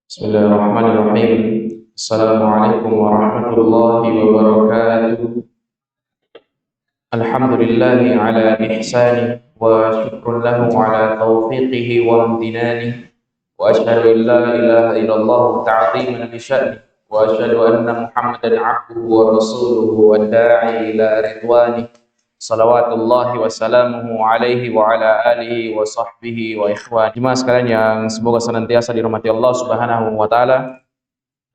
Bismillahirrahmanirrahim. Assalamualaikum warahmatullahi wabarakatuh. Alhamdulillahi ala ihsani wa syukrun lahu ala taufiqihi wa amtinani wa ashhadu an la ilaha illallah ta'ziman li sya'ni wa ashhadu anna Muhammadan abduhu wa rasuluhu wa da'i ila ridwani salawatullahi wa salamuhu alaihi wa ala alihi wa sahbihi wa ikhwan. Jemaah sekalian yang semoga senantiasa dirahmati Allah Subhanahu wa taala.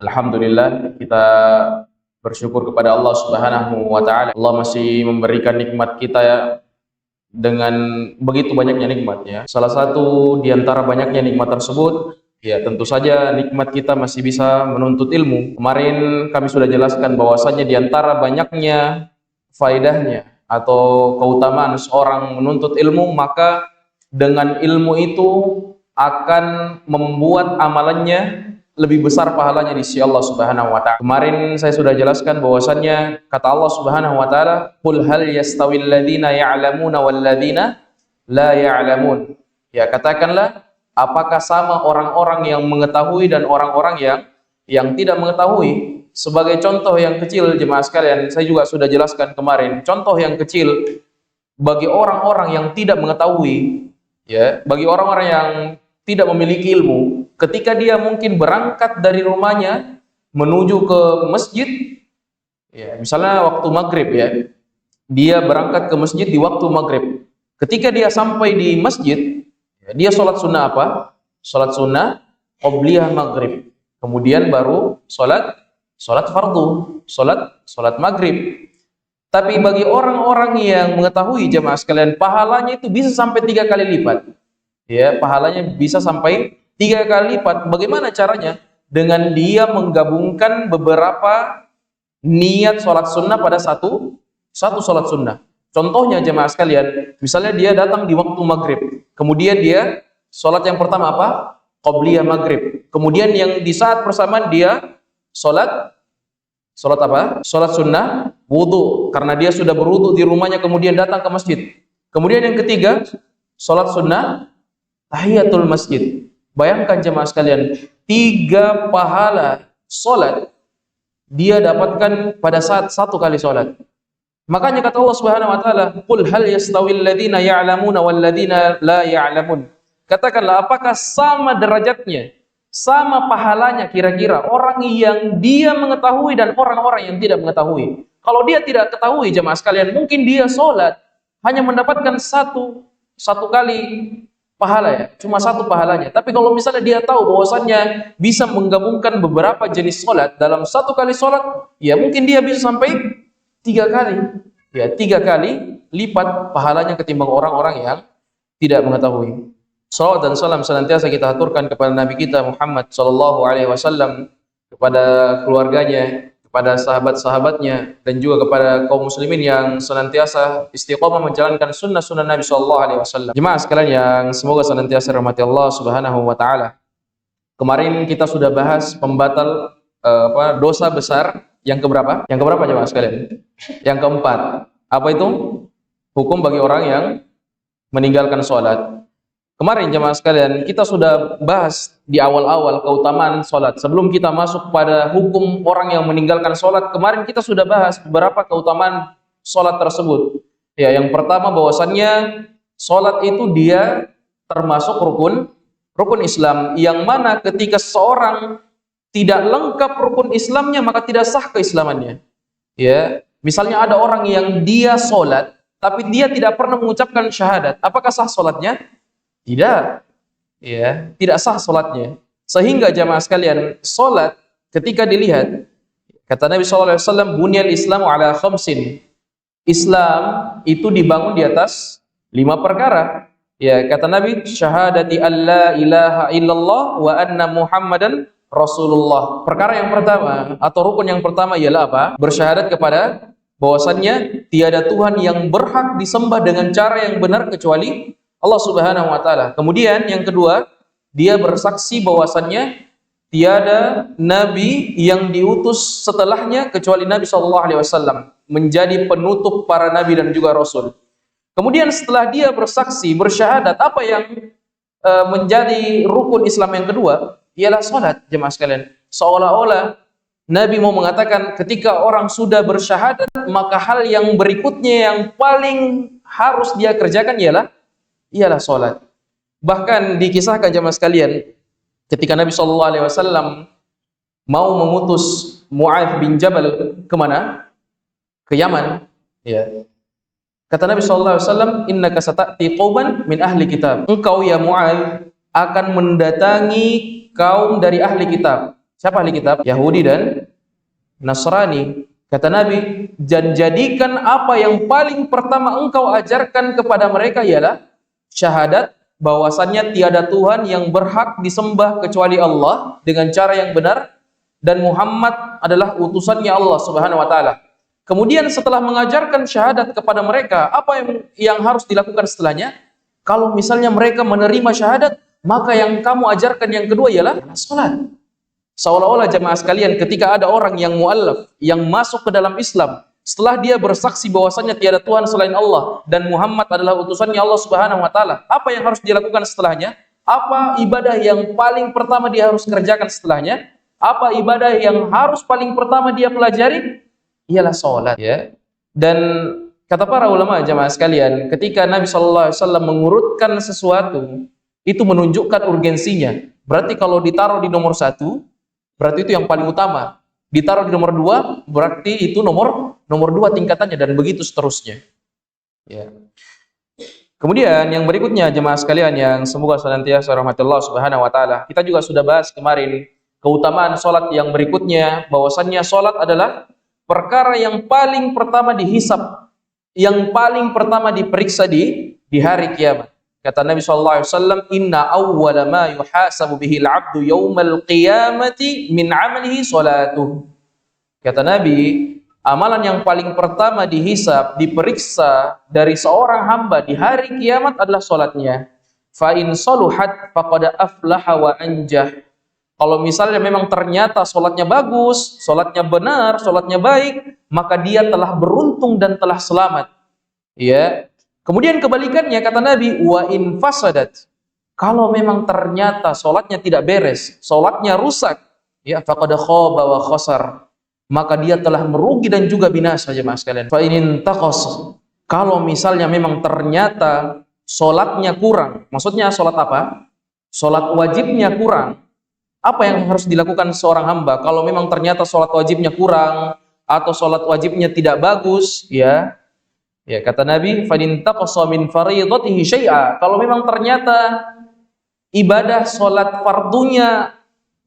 Alhamdulillah, kita bersyukur kepada Allah Subhanahu wa taala. Allah masih memberikan nikmat kita ya, dengan begitu banyaknya nikmatnya. Salah satu di antara banyaknya nikmat tersebut, ya tentu saja nikmat kita masih bisa menuntut ilmu. Kemarin kami sudah jelaskan bahwasanya di antara banyaknya faedahnya atau keutamaan seorang menuntut ilmu, maka dengan ilmu itu akan membuat amalannya lebih besar pahalanya di sisi Allah Subhanahu wa taala. Kemarin saya sudah jelaskan bahwasannya kata Allah Subhanahu wa taala, "Qul hal yastawil ladzina ya'lamuna wal ladzina la ya'lamun." Ya, katakanlah, apakah sama orang-orang yang mengetahui dan orang-orang yang tidak mengetahui? Sebagai contoh yang kecil, jemaah sekalian, saya juga sudah jelaskan kemarin, contoh yang kecil bagi orang-orang yang tidak mengetahui, ya, bagi orang-orang yang tidak memiliki ilmu, ketika dia mungkin berangkat dari rumahnya menuju ke masjid, ya, misalnya waktu maghrib, ya, dia berangkat ke masjid di waktu maghrib. Ketika dia sampai di masjid, ya, dia sholat sunnah apa? Sholat sunnah qobliyah maghrib. Kemudian baru sholat fardu, sholat maghrib. Tapi bagi orang-orang yang mengetahui, jemaah sekalian, pahalanya itu bisa sampai 3 kali lipat. Ya, pahalanya bisa sampai 3 kali lipat. Bagaimana caranya? Dengan dia menggabungkan beberapa niat sholat sunnah pada satu sholat sunnah. Contohnya, jemaah sekalian, misalnya dia datang di waktu maghrib, kemudian dia sholat yang pertama apa? Qobliyah maghrib. Kemudian yang di saat bersamaan dia sholat apa? Sholat sunnah wudu, karena dia sudah berwudu di rumahnya kemudian datang ke masjid. Kemudian yang ketiga, sholat sunnah tahiyatul masjid. Bayangkan jemaah sekalian, 3 pahala sholat dia dapatkan pada saat 1 kali sholat. Makanya kata Allah Subhanahu wa taala, "Qul hal yastawil ladzina ya'lamuna wal ladzina la ya'lamun." Katakanlah, apakah sama derajatnya, sama pahalanya kira-kira orang yang dia mengetahui dan orang-orang yang tidak mengetahui? Kalau dia tidak ketahui, jemaah sekalian, mungkin dia sholat hanya mendapatkan satu kali pahala, ya, cuma 1 pahalanya. Tapi kalau misalnya dia tahu bahwasannya bisa menggabungkan beberapa jenis sholat dalam 1 kali sholat, ya mungkin dia bisa sampai 3 kali, ya 3 kali lipat pahalanya ketimbang orang-orang yang tidak mengetahui. Salawat dan salam senantiasa kita aturkan kepada Nabi kita Muhammad sallallahu alaihi wasallam, kepada keluarganya, kepada sahabat-sahabatnya, dan juga kepada kaum muslimin yang senantiasa istiqomah menjalankan sunnah-sunnah Nabi sallallahu alaihi wasallam. Jemaah sekalian yang semoga senantiasa dirahmati Allah Subhanahu wa taala. Kemarin kita sudah bahas pembatal dosa besar yang keberapa? Yang keberapa jemaah sekalian? Yang keempat. Apa itu? Hukum bagi orang yang meninggalkan sholat. Kemarin jemaah sekalian, kita sudah bahas di awal-awal keutamaan sholat. Sebelum kita masuk pada hukum orang yang meninggalkan sholat, kemarin kita sudah bahas beberapa keutamaan sholat tersebut. Ya, yang pertama bahwasannya sholat itu dia termasuk rukun Islam, yang mana ketika seorang tidak lengkap rukun Islamnya, maka tidak sah keislamannya. Ya, misalnya ada orang yang dia sholat, tapi dia tidak pernah mengucapkan syahadat, apakah sah sholatnya? Tidak, ya, tidak sah sholatnya. Sehingga jamaah sekalian, sholat ketika dilihat, kata Nabi SAW, "Bunyal Islamu ala khamsin." Islam itu dibangun di atas 5 perkara. Ya, kata Nabi, "Syahadati alla ilaha illallah wa anna Muhammadan Rasulullah." Perkara yang pertama atau rukun yang pertama ialah apa? Bersyahadat kepada bahwasannya tiada Tuhan yang berhak disembah dengan cara yang benar kecuali Allah Subhanahu wa taala. Kemudian yang kedua, dia bersaksi bahwasannya tiada nabi yang diutus setelahnya kecuali Nabi sallallahu alaihi wasallam, menjadi penutup para nabi dan juga rasul. Kemudian setelah dia bersaksi, bersyahadat, apa yang menjadi rukun Islam yang kedua? ialah salat, jemaah sekalian. Seolah-olah Nabi mau mengatakan ketika orang sudah bersyahadat, maka hal yang berikutnya yang paling harus dia kerjakan ialah salat. Bahkan dikisahkan jemaah sekalian, ketika Nabi SAW mau mengutus Mu'adz bin Jabal kemana? Ke Yaman. Ya. Kata Nabi SAW, innaka sata'ti qauman min ahli kitab. Engkau ya Mu'adz akan mendatangi kaum dari ahli kitab. Siapa ahli kitab? Yahudi dan Nasrani. Kata Nabi, jadikan apa yang paling pertama engkau ajarkan kepada mereka ialah syahadat, bahwasannya tiada Tuhan yang berhak disembah kecuali Allah dengan cara yang benar, dan Muhammad adalah utusannya Allah Subhanahu wa taala. Kemudian setelah mengajarkan syahadat kepada mereka, apa yang harus dilakukan setelahnya? Kalau misalnya mereka menerima syahadat, maka yang kamu ajarkan yang kedua ialah salat. Seolah-olah jemaah sekalian, ketika ada orang yang mu'allaf, yang masuk ke dalam Islam, setelah dia bersaksi bahwasannya tiada Tuhan selain Allah dan Muhammad adalah utusannya Allah Subhanahu wa taala, apa yang harus dilakukan setelahnya? Apa ibadah yang paling pertama dia harus kerjakan setelahnya? Apa ibadah yang harus paling pertama dia pelajari? Ialah salat, ya. Dan kata para ulama jemaah sekalian, ketika Nabi SAW mengurutkan sesuatu, itu menunjukkan urgensinya. Berarti kalau ditaruh di nomor 1, berarti itu yang paling utama. Ditaruh di nomor 2, berarti itu nomor 2 tingkatannya, dan begitu seterusnya. Ya. Kemudian yang berikutnya jemaah sekalian yang semoga senantiasa rahmatullah Subhanahu wa taala. Kita juga sudah bahas kemarin keutamaan salat yang berikutnya, bahwasannya salat adalah perkara yang paling pertama dihisab, yang paling pertama diperiksa di hari kiamat. Kata Nabi SAW, inna awwala ma yuhasabu bihi al-'abdu yawmal qiyamati min 'amalihi salatuh. Kata Nabi, amalan yang paling pertama dihisab, diperiksa dari seorang hamba di hari kiamat adalah salatnya. Fa in saluhat faqad aflaha wa anjah. Kalau misalnya memang ternyata salatnya bagus, salatnya benar, salatnya baik, maka dia telah beruntung dan telah selamat. Ya. Kemudian kebalikannya kata Nabi, wa in fasadat. Kalau memang ternyata salatnya tidak beres, salatnya rusak, ya faqad khaba wa khasar. Maka dia telah merugi dan juga binasa jemaah sekalian. Fa in taqas. Kalau misalnya memang ternyata salatnya kurang, maksudnya salat apa? Salat wajibnya kurang. Apa yang harus dilakukan seorang hamba kalau memang ternyata salat wajibnya kurang atau salat wajibnya tidak bagus, ya? Ya, kata Nabi, fadin taqasa min fariidatihi syai'a. Kalau memang ternyata ibadah salat fardunya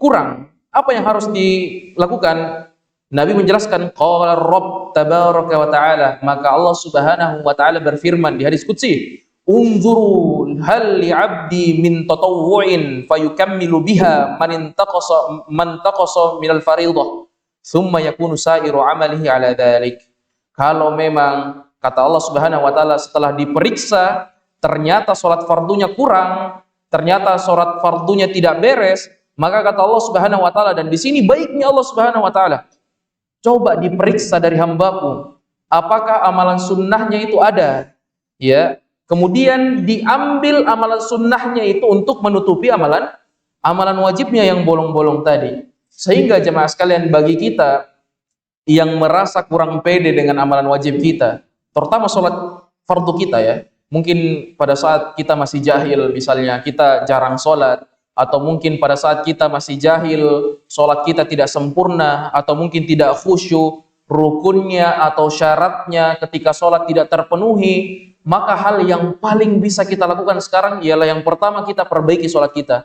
kurang, apa yang harus dilakukan? Nabi menjelaskan, qala Rabb tabaraka wa ta'ala, maka Allah Subhanahu wa ta'ala berfirman di hadis qudsi, unzuru hal li 'abdi min tatawwu'in fayukammilu biha man taqasa minal fariidah, thumma yakunu sa'iru 'amalihi 'ala dzalik. Kalau memang kata Allah Subhanahu wa taala setelah diperiksa ternyata salat fardunya kurang, ternyata salat fardunya tidak beres, maka kata Allah Subhanahu wa taala, dan di sini baiknya Allah Subhanahu wa taala, coba diperiksa dari hambaku, apakah amalan sunnahnya itu ada, ya. Kemudian diambil amalan sunnahnya itu untuk menutupi amalan wajibnya yang bolong-bolong tadi. Sehingga jemaah sekalian, bagi kita yang merasa kurang pede dengan amalan wajib kita, terutama sholat fardu kita, ya, mungkin pada saat kita masih jahil, misalnya kita jarang sholat, atau mungkin pada saat kita masih jahil, sholat kita tidak sempurna, atau mungkin tidak khusyuk, rukunnya atau syaratnya ketika sholat tidak terpenuhi, maka hal yang paling bisa kita lakukan sekarang ialah yang pertama, kita perbaiki sholat kita,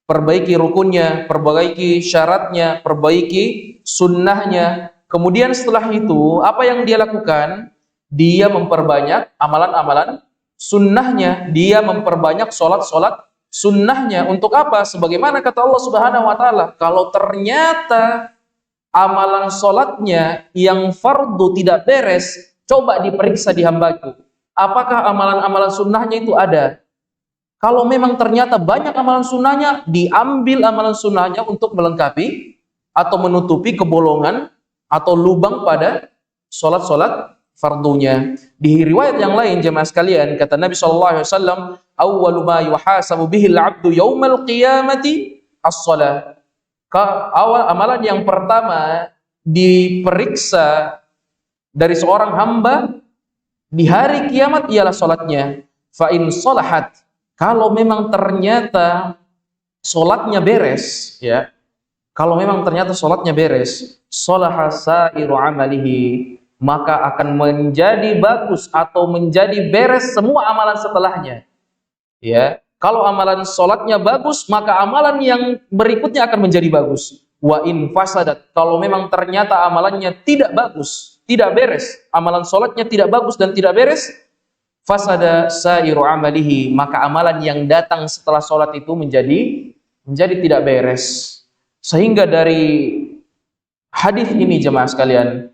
perbaiki rukunnya, perbaiki syaratnya, perbaiki sunnahnya. Kemudian setelah itu, apa yang dia lakukan? Dia memperbanyak amalan-amalan sunnahnya, dia memperbanyak sholat-sholat sunnahnya. Untuk apa? Sebagaimana kata Allah Subhanahu wa taala, kalau ternyata amalan sholatnya yang fardu tidak beres, coba diperiksa di hambaku, apakah amalan-amalan sunnahnya itu ada. Kalau memang ternyata banyak amalan sunnahnya, diambil amalan sunnahnya untuk melengkapi atau menutupi kebolongan atau lubang pada sholat-sholat fardunya. Di riwayat yang lain jemaah sekalian, kata Nabi SAW, awwalu ma yuhasabu bihil 'abdu yaumal qiyamati as-shalah. Awal amalan yang pertama diperiksa dari seorang hamba di hari kiamat ialah salatnya. Fa in shalahat, kalau memang ternyata salatnya beres, ya. Kalau memang ternyata salatnya beres, shalaha sairu amalihi, maka akan menjadi bagus atau menjadi beres semua amalan setelahnya. Ya, kalau amalan salatnya bagus, maka amalan yang berikutnya akan menjadi bagus. Wa in fasadat, kalau memang ternyata amalannya tidak bagus, tidak beres, amalan salatnya tidak bagus dan tidak beres, fasada sairu amalihi, maka amalan yang datang setelah salat itu menjadi tidak beres. Sehingga dari hadis ini jemaah sekalian,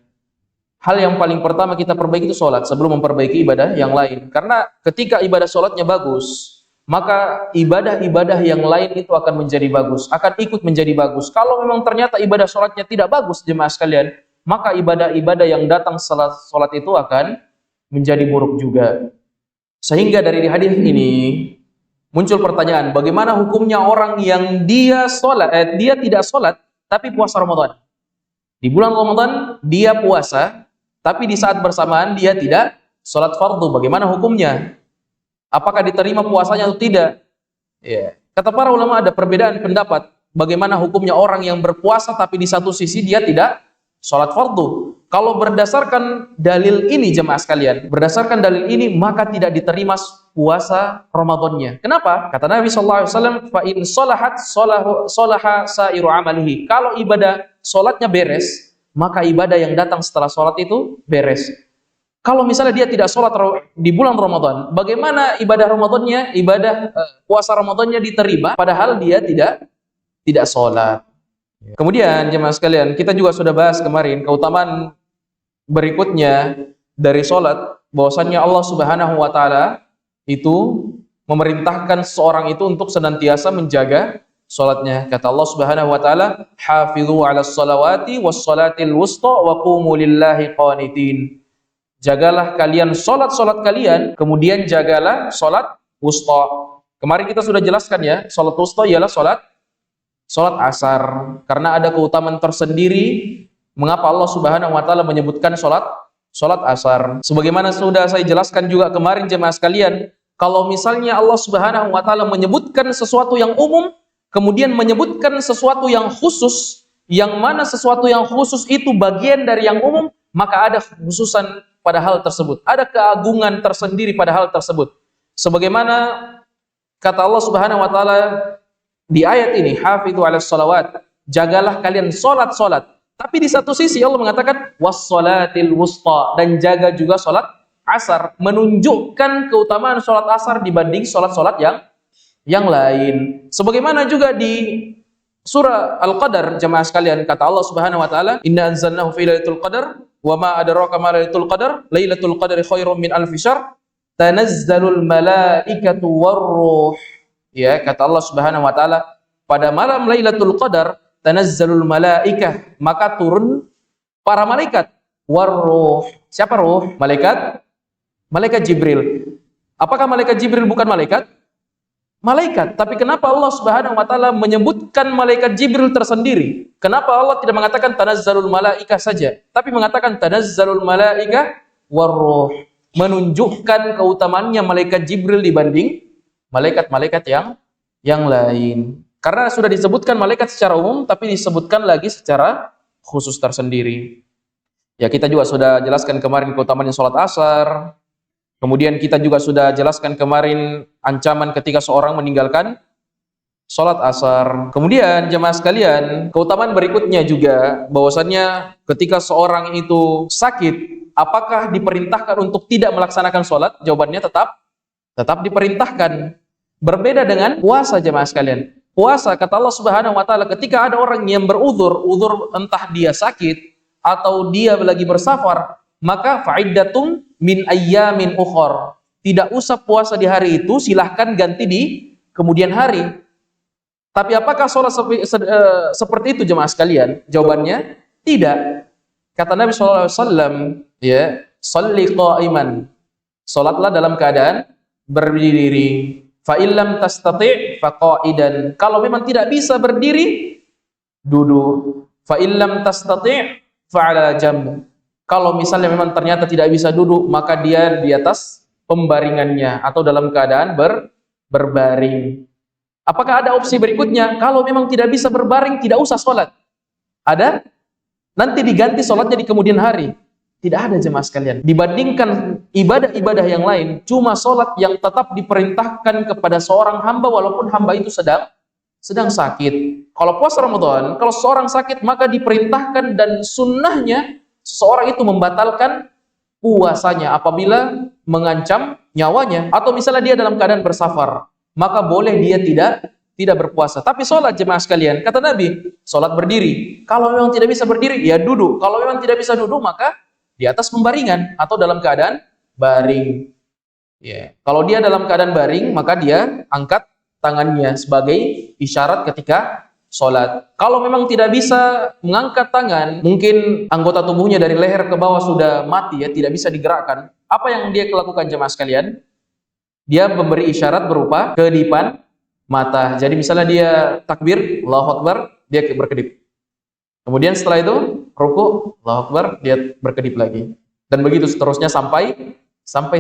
hal yang paling pertama kita perbaiki itu salat sebelum memperbaiki ibadah yang lain. Karena ketika ibadah salatnya bagus, maka ibadah-ibadah yang lain itu akan menjadi bagus, akan ikut menjadi bagus. Kalau memang ternyata ibadah salatnya tidak bagus jemaah sekalian, maka ibadah-ibadah yang datang setelah salat itu akan menjadi buruk juga. Sehingga dari hadis ini muncul pertanyaan, bagaimana hukumnya orang yang dia tidak salat tapi puasa Ramadan? Di bulan Ramadan dia puasa, tapi di saat bersamaan dia tidak salat fardu. Bagaimana hukumnya? Apakah diterima puasanya atau tidak? Ya. Kata para ulama ada perbedaan pendapat bagaimana hukumnya orang yang berpuasa tapi di satu sisi dia tidak salat fardu. Kalau berdasarkan dalil ini jemaah sekalian, berdasarkan dalil ini maka tidak diterima puasa Ramadannya. Kenapa? Kata Nabi SAW, fa in shalahat shalaha sairu amalihi. Kalau ibadah salatnya beres, maka ibadah yang datang setelah salat itu beres. Kalau misalnya dia tidak sholat di bulan Ramadan, bagaimana ibadah Ramadannya, puasa Ramadannya diterima, padahal dia tidak sholat. Kemudian jemaah sekalian, kita juga sudah bahas kemarin keutamaan berikutnya dari sholat, bahwasannya Allah Subhanahu Wa Taala itu memerintahkan seorang itu untuk senantiasa menjaga sholatnya. Kata Allah Subhanahu Wa Taala, "Hafidhu 'alas salawati was salatil wusta wa qumu lillahi qanitin." Jagalah kalian solat kalian, kemudian jagalah solat wusta. Kemarin kita sudah jelaskan ya, solat wusta ialah solat asar. Karena ada keutamaan tersendiri, mengapa Allah Subhanahu Wa Taala menyebutkan solat asar. Sebagaimana sudah saya jelaskan juga kemarin jemaah sekalian, kalau misalnya Allah Subhanahu Wa Taala menyebutkan sesuatu yang umum, kemudian menyebutkan sesuatu yang khusus, yang mana sesuatu yang khusus itu bagian dari yang umum, maka ada khususan pada hal tersebut, ada keagungan tersendiri pada hal tersebut. Sebagaimana kata Allah Subhanahu Wa Taala di ayat ini, hafidhu 'alas salawat, jagalah kalian solat. Tapi di satu sisi Allah mengatakan was salatil wusta, dan jaga juga solat asar, menunjukkan keutamaan solat asar dibanding solat yang lain. Sebagaimana juga di surah Al-Qadar jemaah sekalian, kata Allah Subhanahu Wa Taala, inna anzalnahu fi lailatul qadar wa ma adraka ma lailatul qadar, lailatul qadri khairum min alfi syahr, tanazzalul malaikatu warruh. Ya, kata Allah Subhanahu Wa Taala, pada malam Lailatul Qadar tanazzalul malaikah, maka turun para malaikat, warruh. Siapa ruh? Malaikat Jibril. Apakah malaikat Jibril bukan malaikat? Malaikat. Tapi kenapa Allah Subhanahu Wa Taala menyebutkan malaikat Jibril tersendiri? Kenapa Allah tidak mengatakan tanazzalul malaikah saja, tapi mengatakan tanazzalul malaikah warruh, menunjukkan keutamaannya malaikat Jibril dibanding malaikat-malaikat yang lain. Karena sudah disebutkan malaikat secara umum, tapi disebutkan lagi secara khusus tersendiri. Ya, kita juga sudah jelaskan kemarin keutamaan sholat asar. Kemudian kita juga sudah jelaskan kemarin ancaman ketika seorang meninggalkan sholat asar. Kemudian jemaah sekalian, keutamaan berikutnya juga bahwasannya ketika seorang itu sakit, apakah diperintahkan untuk tidak melaksanakan sholat? Jawabannya tetap diperintahkan. Berbeda dengan puasa jemaah sekalian. Puasa, kata Allah Subhanahu Wa Taala, ketika ada orang yang uzur entah dia sakit atau dia lagi bersafar, maka fa'iddatum min ayyamin ukhor. Tidak usah puasa di hari itu, silahkan ganti di kemudian hari. Tapi apakah sholat seperti itu jemaah sekalian? Jawabannya tidak. Kata Nabi SAW, ya, sholli qa'iman, sholatlah dalam keadaan berdiri. Fa illam tastati' fa qa'idan. Kalau memang tidak bisa berdiri, duduk. Fa illam tastati' fa 'ala jamb. Kalau misalnya memang ternyata tidak bisa duduk, maka dia di atas pembaringannya atau dalam keadaan berbaring. Apakah ada opsi berikutnya? Kalau memang tidak bisa berbaring, tidak usah sholat. Ada? Nanti diganti sholatnya di kemudian hari. Tidak ada jemaah sekalian. Dibandingkan ibadah-ibadah yang lain, cuma sholat yang tetap diperintahkan kepada seorang hamba walaupun hamba itu sedang sakit. Kalau puasa Ramadan, kalau seorang sakit maka diperintahkan dan sunnahnya seseorang itu membatalkan puasanya apabila mengancam nyawanya. Atau misalnya dia dalam keadaan bersafar, maka boleh dia tidak berpuasa. Tapi sholat jemaah sekalian, kata Nabi, sholat berdiri. Kalau memang tidak bisa berdiri, ya duduk. Kalau memang tidak bisa duduk, maka di atas pembaringan atau dalam keadaan baring. Ya. Kalau dia dalam keadaan baring, maka dia angkat tangannya sebagai isyarat ketika sholat. Kalau memang tidak bisa mengangkat tangan, mungkin anggota tubuhnya dari leher ke bawah sudah mati, ya, tidak bisa digerakkan. Apa yang dia lakukan jemaah sekalian? Dia memberi isyarat berupa kedipan mata. Jadi misalnya dia takbir, Allahu Akbar, dia berkedip. Kemudian setelah itu ruku, Allahu Akbar, dia berkedip lagi. Dan begitu seterusnya sampai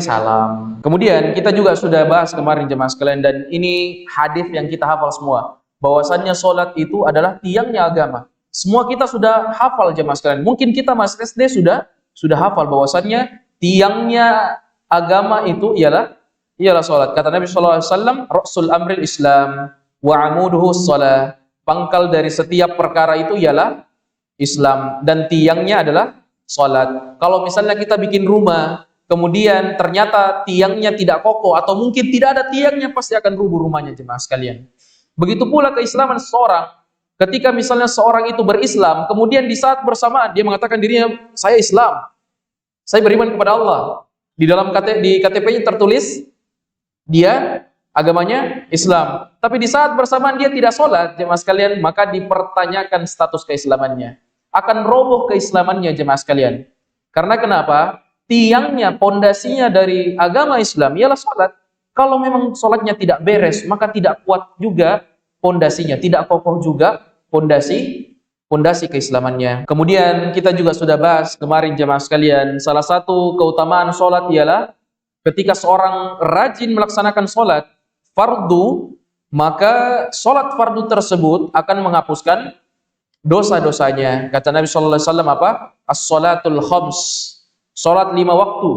salam. Kemudian kita juga sudah bahas kemarin jemaah sekalian, dan ini hadis yang kita hafal semua, bahwasannya sholat itu adalah tiangnya agama. Semua kita sudah hafal jemaah sekalian. Mungkin kita masih SD sudah hafal bahwasannya tiangnya agama itu ialah sholat. Kata Nabi sallallahu alaihi wasallam, "Ra'sul amril Islam wa 'amuduhu shalah." Pangkal dari setiap perkara itu ialah Islam dan tiangnya adalah sholat. Kalau misalnya kita bikin rumah, kemudian ternyata tiangnya tidak kokoh atau mungkin tidak ada tiangnya, pasti akan rubuh rumahnya jemaah sekalian. Begitu pula keislaman seseorang. Ketika misalnya seorang itu berislam, kemudian di saat bersamaan dia mengatakan dirinya, saya Islam, saya beriman kepada Allah. Di dalam KTP-nya tertulis dia agamanya Islam. Tapi di saat bersamaan dia tidak sholat jemaah sekalian, maka dipertanyakan status keislamannya. Akan roboh keislamannya jemaah sekalian. Karena kenapa? Tiangnya, pondasinya dari agama Islam ialah sholat. Kalau memang sholatnya tidak beres, maka tidak kuat juga pondasinya, tidak kokoh juga pondasi keislamannya. Kemudian kita juga sudah bahas kemarin jemaah sekalian, salah satu keutamaan sholat ialah ketika seorang rajin melaksanakan sholat fardu, maka sholat fardu tersebut akan menghapuskan dosa-dosanya. Kata Nabi sallallahu alaihi wasallam apa? As-sholatul khams. Salat 5 waktu.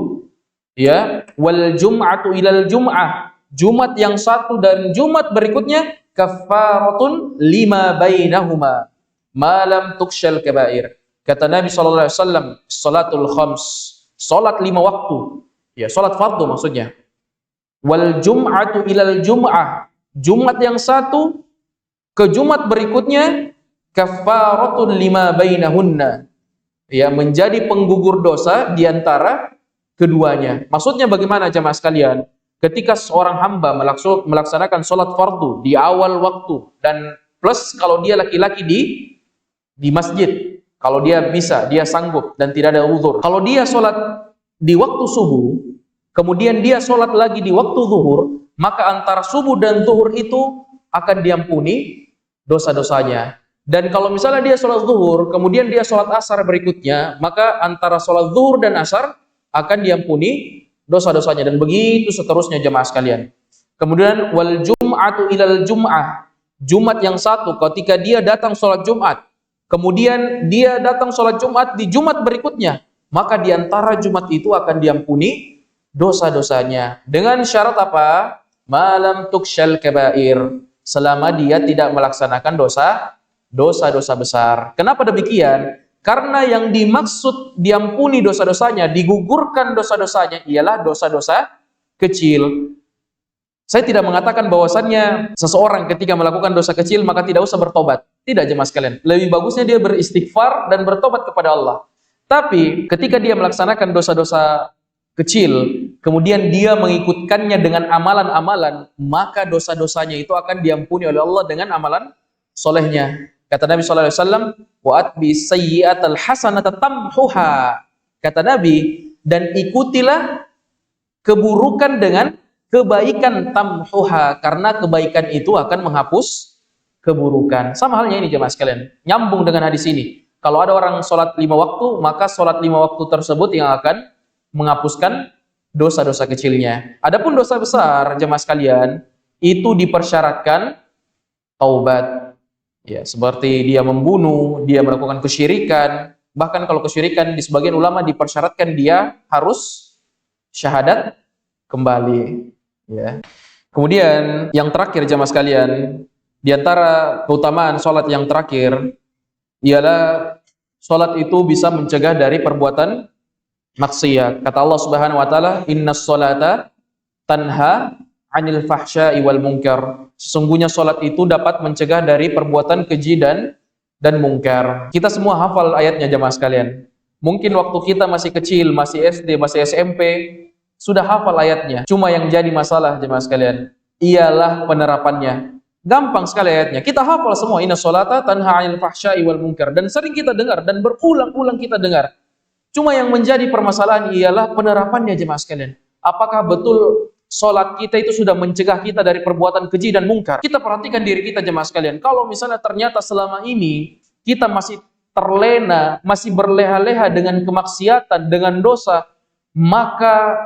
Ya, wal jum'atu ilal jum'ah. Jumat yang satu dan Jumat berikutnya kafaratun lima bainahuma ma lam tukshal kabair. Kata Nabi sallallahu alaihi wasallam, salatul khams. Salat 5 waktu. Ya, salat fardu maksudnya. Wal jum'atu ilal jum'ah. Jumat yang satu ke Jumat berikutnya kafaratun lima bainahunna, ya, menjadi penggugur dosa di antara keduanya. Maksudnya bagaimana jemaah sekalian? Ketika seorang hamba melaksanakan sholat fardu di awal waktu, dan plus kalau dia laki-laki di masjid, kalau dia bisa, dia sanggup dan tidak ada uzur. Kalau dia sholat di waktu subuh, kemudian dia sholat lagi di waktu zuhur, maka antara subuh dan zuhur itu akan diampuni dosa-dosanya. Dan kalau misalnya dia sholat zuhur, kemudian dia sholat asar berikutnya, maka antara sholat zuhur dan asar akan diampuni dosa-dosanya. Dan begitu seterusnya jemaah sekalian. Kemudian wal jum'atu ilal jum'ah. Jumat yang satu, ketika dia datang sholat Jumat, kemudian dia datang sholat Jumat di Jumat berikutnya, maka di antara Jumat itu akan diampuni dosa-dosanya. Dengan syarat apa? Malam tukshal kabair. Selama dia tidak melaksanakan dosa-dosa besar. Kenapa demikian? Karena yang dimaksud diampuni dosa-dosanya, digugurkan dosa-dosanya ialah dosa-dosa kecil. Saya tidak mengatakan bahwasannya seseorang ketika melakukan dosa kecil maka tidak usah bertobat. Tidak jemaah sekalian. Lebih bagusnya dia beristighfar dan bertobat kepada Allah. Tapi ketika dia melaksanakan dosa-dosa kecil, kemudian dia mengikutkannya dengan amalan-amalan, maka dosa-dosanya itu akan diampuni oleh Allah dengan amalan solehnya. Kata Nabi sallallahu alaihi wasallam, wa atbi sayyi'atal hasanata tamhuha. Kata Nabi, dan ikutilah keburukan dengan kebaikan tamhuha, karena kebaikan itu akan menghapus keburukan. Sama halnya ini jemaah sekalian, nyambung dengan hadis ini. Kalau ada orang sholat 5 waktu, maka sholat 5 waktu tersebut yang akan menghapuskan dosa-dosa kecilnya. Adapun dosa besar jemaah sekalian, itu dipersyaratkan taubat. Ya, seperti dia membunuh, dia melakukan kesyirikan. Bahkan kalau kesyirikan di sebagian ulama dipersyaratkan dia harus syahadat kembali. Ya. Kemudian yang terakhir jemaah sekalian, di antara keutamaan sholat yang terakhir ialah sholat itu bisa mencegah dari perbuatan maksiat. Kata Allah Subhanahu wa taala, "Innas sholata tanha 'anil fahsya'i wal munkar." Sesungguhnya sholat itu dapat mencegah dari perbuatan keji dan mungkar. Kita semua hafal ayatnya jemaah sekalian. Mungkin waktu kita masih kecil, masih SD, masih SMP, sudah hafal ayatnya. Cuma yang jadi masalah jemaah sekalian ialah penerapannya. Gampang sekali ayatnya. Kita hafal semua, inna sholata tanha 'anil fahsya'i wal munkar, dan sering kita dengar dan berulang-ulang kita dengar. Cuma yang menjadi permasalahan ialah penerapannya jemaah sekalian. Apakah betul sholat kita itu sudah mencegah kita dari perbuatan keji dan mungkar? Kita perhatikan diri kita jemaah sekalian. Kalau misalnya ternyata selama ini kita masih terlena, masih berleha-leha dengan kemaksiatan, dengan dosa, maka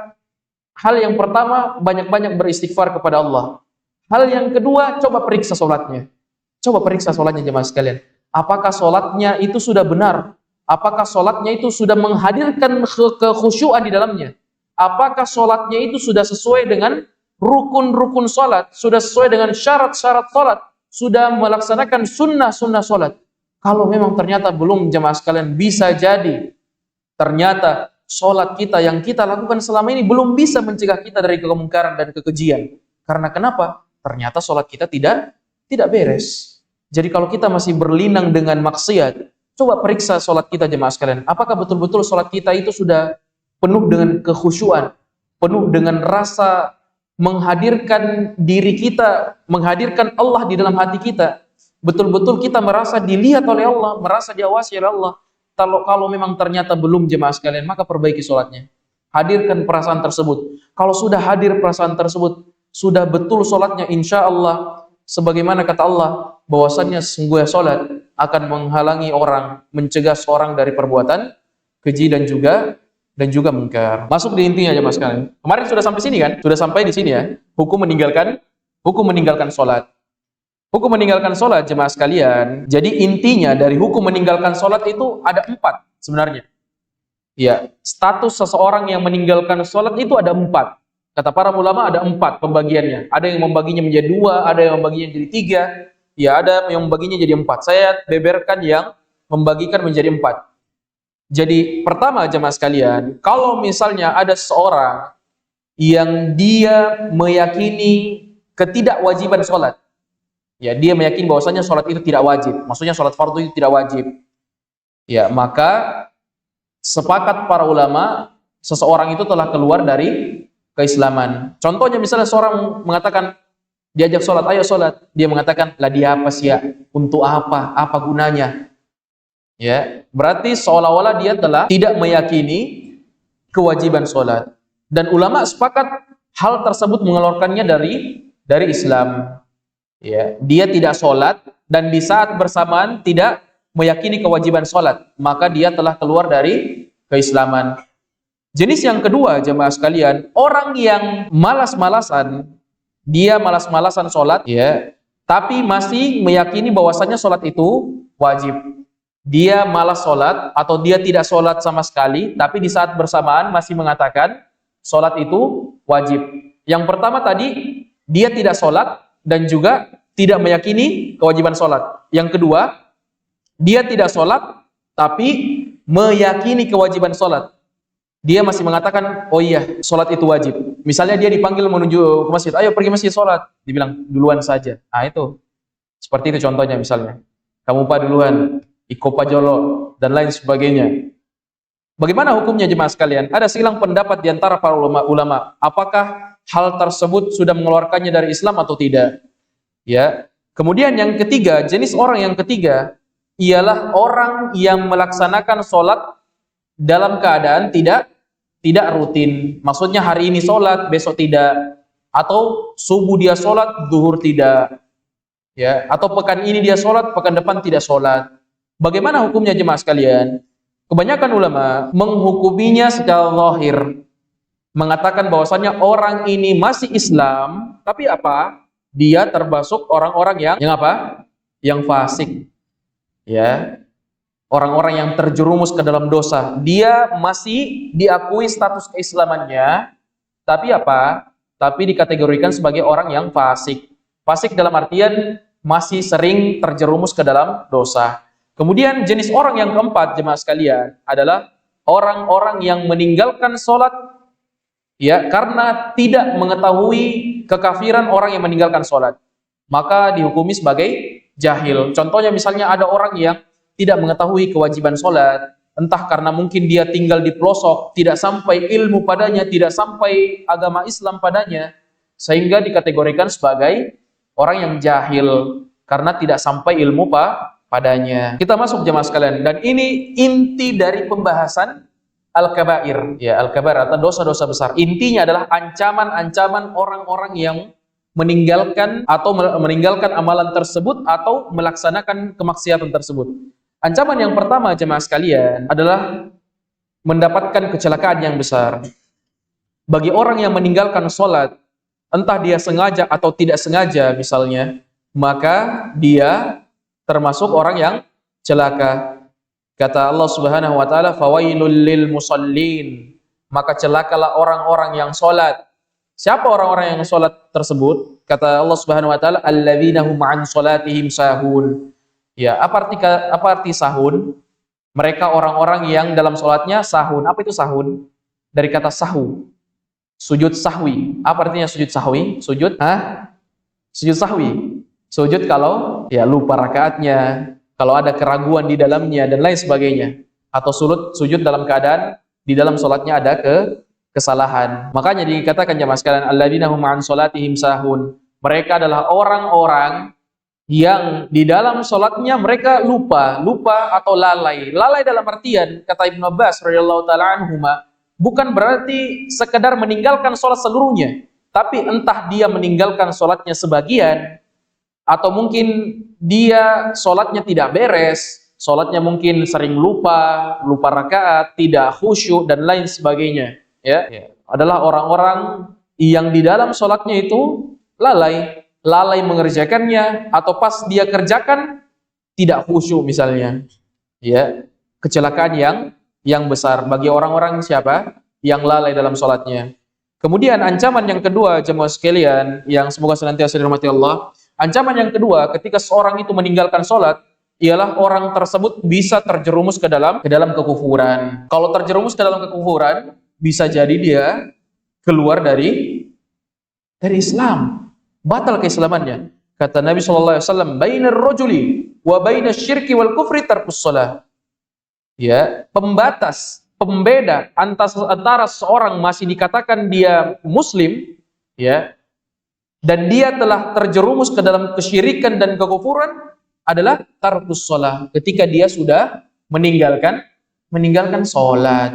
hal yang pertama, banyak-banyak beristighfar kepada Allah. Hal yang kedua, coba periksa sholatnya. Coba periksa sholatnya jemaah sekalian. Apakah sholatnya itu sudah benar? Apakah sholatnya itu sudah menghadirkan kekhusyuan di dalamnya? Apakah sholatnya itu sudah sesuai dengan rukun-rukun sholat? Sudah sesuai dengan syarat-syarat sholat? Sudah melaksanakan sunnah-sunnah sholat? Kalau memang ternyata belum jemaah sekalian, bisa jadi ternyata sholat kita yang kita lakukan selama ini belum bisa mencegah kita dari kemungkaran dan kekejian. Karena kenapa? Ternyata sholat kita tidak beres. Jadi kalau kita masih berlinang dengan maksiat, coba periksa sholat kita jemaah sekalian. Apakah betul-betul sholat kita itu sudah penuh dengan kekhusyuan, penuh dengan rasa menghadirkan diri kita, menghadirkan Allah di dalam hati kita. Betul-betul kita merasa dilihat oleh Allah, merasa diawasi oleh Allah. Kalau memang ternyata belum jemaah sekalian, maka perbaiki sholatnya. Hadirkan perasaan tersebut. Kalau sudah hadir perasaan tersebut, sudah betul sholatnya, insya Allah, sebagaimana kata Allah, bahwasannya sesungguhnya sholat akan menghalangi orang, mencegah seorang dari perbuatan keji dan juga mungkar. Masuk di intinya jemaah sekalian. Kemarin sudah sampai sini kan? Sudah sampai di sini ya. Hukum meninggalkan sholat. Hukum meninggalkan sholat jemaah sekalian. Jadi intinya dari hukum meninggalkan sholat itu ada 4 sebenarnya. Ya, status seseorang yang meninggalkan sholat itu ada 4. Kata para ulama ada 4 pembagiannya. Ada yang membaginya menjadi 2, ada yang membaginya menjadi 3. Ya, ada yang membaginya jadi 4. Saya beberkan yang membagikan menjadi 4. Jadi pertama jemaah sekalian, kalau misalnya ada seorang yang dia meyakini ketidakwajiban sholat, ya dia meyakini bahwasanya sholat itu tidak wajib, maksudnya sholat fardu itu tidak wajib, ya maka sepakat para ulama seseorang itu telah keluar dari keislaman. Contohnya misalnya seorang mengatakan diajak sholat, ayo sholat, dia mengatakan lah dia apa sih ya, untuk apa gunanya? Ya, berarti seolah-olah dia telah tidak meyakini kewajiban sholat. Dan ulama sepakat hal tersebut mengeluarkannya dari Islam. Ya, dia tidak sholat dan di saat bersamaan tidak meyakini kewajiban sholat, maka dia telah keluar dari keislaman. Jenis yang kedua jemaah sekalian, orang yang malas-malasan, dia malas-malasan sholat, ya, tapi masih meyakini bahwasanya sholat itu wajib. Dia malas sholat atau dia tidak sholat sama sekali, tapi di saat bersamaan masih mengatakan sholat itu wajib. Yang pertama tadi, dia tidak sholat dan juga tidak meyakini kewajiban sholat. Yang kedua, dia tidak sholat tapi meyakini kewajiban sholat. Dia masih mengatakan, oh iya, sholat itu wajib. Misalnya dia dipanggil menuju ke masjid, ayo pergi masjid sholat. Dibilang, duluan saja. Ah itu, seperti itu contohnya misalnya. Kamu pak duluan, iko pajolo, dan lain sebagainya. Bagaimana hukumnya jemaah sekalian? Ada silang pendapat di antara para ulama. Apakah hal tersebut sudah mengeluarkannya dari Islam atau tidak? Ya. Kemudian yang ketiga, jenis orang yang ketiga ialah orang yang melaksanakan sholat dalam keadaan tidak rutin. Maksudnya hari ini sholat, besok tidak. atau subuh dia sholat, zuhur tidak, ya, atau pekan ini dia sholat, pekan depan tidak sholat. Bagaimana hukumnya jemaah sekalian? Kebanyakan ulama menghukuminya secara zahir, mengatakan bahwasannya orang ini masih Islam, tapi apa? Dia termasuk orang-orang yang apa? Yang fasik, ya, orang-orang yang terjerumus ke dalam dosa. Dia masih diakui status keislamannya, tapi apa? Tapi dikategorikan sebagai orang yang fasik. Fasik dalam artian masih sering terjerumus ke dalam dosa. Kemudian jenis orang yang keempat, jemaah sekalian, adalah orang-orang yang meninggalkan sholat, ya, karena tidak mengetahui kekafiran orang yang meninggalkan sholat, maka dihukumi sebagai jahil. Contohnya misalnya ada orang yang tidak mengetahui kewajiban sholat, entah karena mungkin dia tinggal di pelosok, tidak sampai ilmu padanya, tidak sampai agama Islam padanya, sehingga dikategorikan sebagai orang yang jahil karena tidak sampai ilmu padanya. Kita masuk jemaah sekalian, dan ini inti dari pembahasan al-kabair, ya, al-kabair atau dosa-dosa besar. Intinya adalah ancaman-ancaman orang-orang yang meninggalkan amalan tersebut atau melaksanakan kemaksiatan tersebut. Ancaman yang pertama jemaah sekalian adalah mendapatkan kecelakaan yang besar. Bagi orang yang meninggalkan sholat, entah dia sengaja atau tidak sengaja misalnya, maka dia termasuk orang yang celaka. Kata Allah Subhanahu wa taala, "Fawailul lil musallin." Maka celakalah orang-orang yang sholat. Siapa orang-orang yang sholat tersebut? Kata Allah Subhanahu wa taala, "Alladzina hum 'an sholatihim sahun." Ya, apa arti sahun? Mereka orang-orang yang dalam sholatnya sahun. Apa itu sahun? Dari kata sahu. Sujud sahwi. Apa artinya sujud sahwi? Sujud sahwi. Sujud kalau ya lupa rakaatnya, kalau ada keraguan di dalamnya dan lain sebagainya, atau sujud dalam keadaan di dalam sholatnya ada kesalahan. Makanya dikatakan jemaah sekalian, alladzina hum an sholatihim sahun. Mereka adalah orang-orang yang di dalam sholatnya mereka lupa atau lalai. Lalai dalam artian, kata Ibnu Abbas radhiyallahu taala anhuma, bukan berarti sekedar meninggalkan sholat seluruhnya, tapi entah dia meninggalkan sholatnya sebagian, atau mungkin dia sholatnya tidak beres, sholatnya mungkin sering lupa rakaat, tidak khusyuk dan lain sebagainya. Ya, adalah orang-orang yang di dalam sholatnya itu lalai mengerjakannya, atau pas dia kerjakan tidak khusyuk misalnya. Ya, kecelakaan yang besar bagi orang-orang siapa? Yang lalai dalam sholatnya. Kemudian ancaman yang kedua jemaah sekalian yang semoga senantiasa dirahmati Allah. Ancaman yang kedua ketika seorang itu meninggalkan sholat ialah orang tersebut bisa terjerumus ke dalam kekufuran. Kalau terjerumus ke dalam kekufuran, bisa jadi dia keluar dari Islam, batal keislamannya. Kata Nabi SAW, bainar rajuli wa bainas syirki wal kufri tarkus shalah. Ya, pembeda antara seorang masih dikatakan dia muslim, ya, dan dia telah terjerumus ke dalam kesyirikan dan kekufuran adalah tarkus shalah, ketika dia sudah meninggalkan sholat.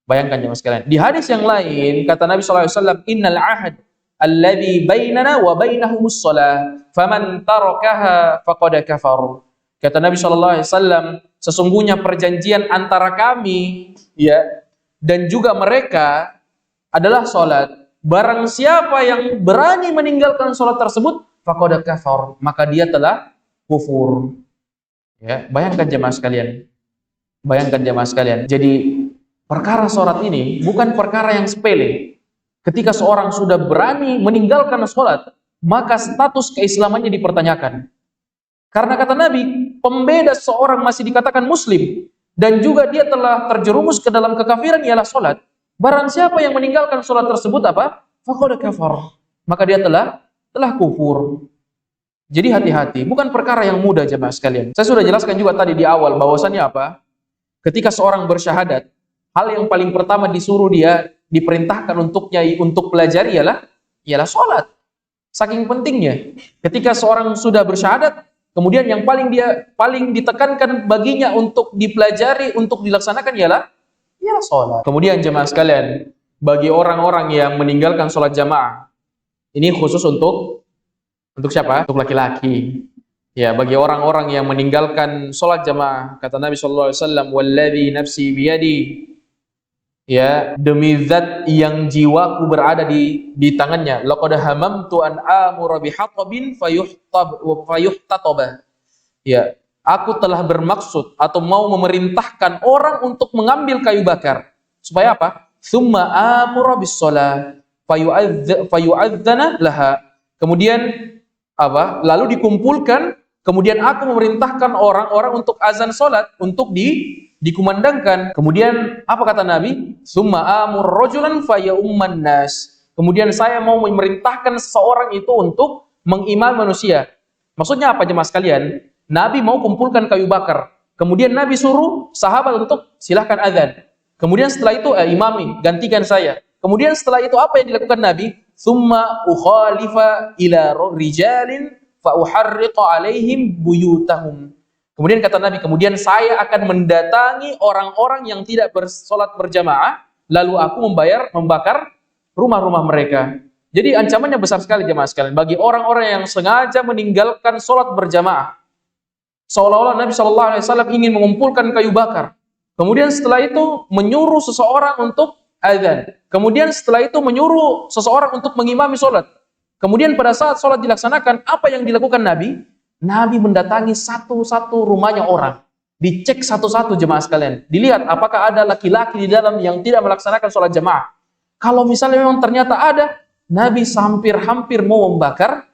Bayangkan jemaah sekalian. Di hadis yang lain kata Nabi SAW, innal ahad alladzi bainana wa bainahumus shalah faman tarakaha faqad kafar. Kata Nabi SAW, sesungguhnya perjanjian antara kami, ya, dan juga mereka adalah sholat. Barang siapa yang berani meninggalkan sholat tersebut, faqad kafar, maka dia telah kufur. Ya, bayangkan jemaah sekalian. Jadi perkara sholat ini bukan perkara yang sepele. Ketika seorang sudah berani meninggalkan sholat, maka status keislamannya dipertanyakan. Karena kata Nabi, pembeda seorang masih dikatakan muslim dan juga dia telah terjerumus ke dalam kekafiran ialah sholat. Barang siapa yang meninggalkan sholat tersebut apa? Faqad kafar. Maka dia telah kufur. Jadi hati-hati, bukan perkara yang mudah jemaah sekalian. Saya sudah jelaskan juga tadi di awal bahwasannya apa? Ketika seorang bersyahadat, hal yang paling pertama disuruh dia, diperintahkan untuknya untuk pelajari ialah sholat. Saking pentingnya. Ketika seorang sudah bersyahadat, kemudian yang paling ditekankan baginya untuk dipelajari, untuk dilaksanakan ialah sholat. Kemudian jemaah sekalian, bagi orang-orang yang meninggalkan sholat jamaah, Ini khusus untuk siapa? Untuk laki-laki. Ya, bagi orang-orang yang meninggalkan sholat jamaah, kata Nabi sallallahu alaihi wasallam, "Walladzi nafsi biyadi." Ya, demi zat yang jiwaku berada di tangannya, laqad hamamtu an amura bihatabin fayuhtataba. Ya, aku telah bermaksud atau mau memerintahkan orang untuk mengambil kayu bakar. Supaya apa? Tsumma amura bis shalah fayu'adzana laha. Kemudian apa? Lalu dikumpulkan, kemudian aku memerintahkan orang-orang untuk azan salat, untuk dikumandangkan. Kemudian apa kata Nabi? Summa amur rajulan fayaumman nas. Kemudian saya mau memerintahkan seseorang itu untuk mengimam manusia. Maksudnya apa jemaah sekalian? Nabi mau kumpulkan kayu bakar. Kemudian Nabi suruh sahabat untuk silahkan azan. Kemudian setelah itu imami, gantikan saya. Kemudian setelah itu apa yang dilakukan Nabi? Summa ukhalifa ila rijalin fa uharriqa alaihim buyutahum. Kemudian kata Nabi, kemudian saya akan mendatangi orang-orang yang tidak bersolat berjamaah, lalu aku membakar rumah-rumah mereka. Jadi ancamannya besar sekali jemaah sekalian bagi orang-orang yang sengaja meninggalkan solat berjamaah. Seolah-olah Nabi Shallallahu Alaihi Wasallam ingin mengumpulkan kayu bakar. Kemudian setelah itu menyuruh seseorang untuk azan. Kemudian setelah itu menyuruh seseorang untuk mengimami solat. Kemudian pada saat solat dilaksanakan, apa yang dilakukan Nabi? Nabi mendatangi satu-satu rumahnya orang. Dicek satu-satu jemaah sekalian. Dilihat apakah ada laki-laki di dalam yang tidak melaksanakan sholat jemaah. Kalau misalnya memang ternyata ada, Nabi hampir mau membakar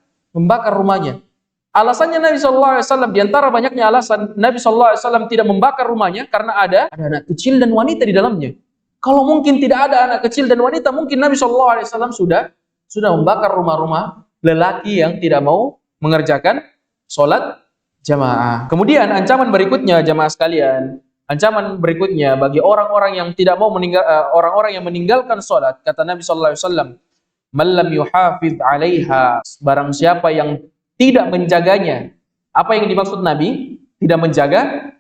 rumahnya. Alasannya Nabi SAW, diantara banyaknya alasan Nabi SAW tidak membakar rumahnya karena ada anak kecil dan wanita di dalamnya. Kalau mungkin tidak ada anak kecil dan wanita, mungkin Nabi SAW sudah membakar rumah-rumah lelaki yang tidak mau mengerjakan sholat jamaah. Kemudian ancaman berikutnya jamaah sekalian, ancaman berikutnya bagi orang-orang yang tidak mau orang-orang yang meninggalkan sholat, kata Nabi SAW, "Man lam yuhafidz 'alaiha." Barang siapa yang tidak menjaganya. Apa yang dimaksud Nabi? Tidak menjaga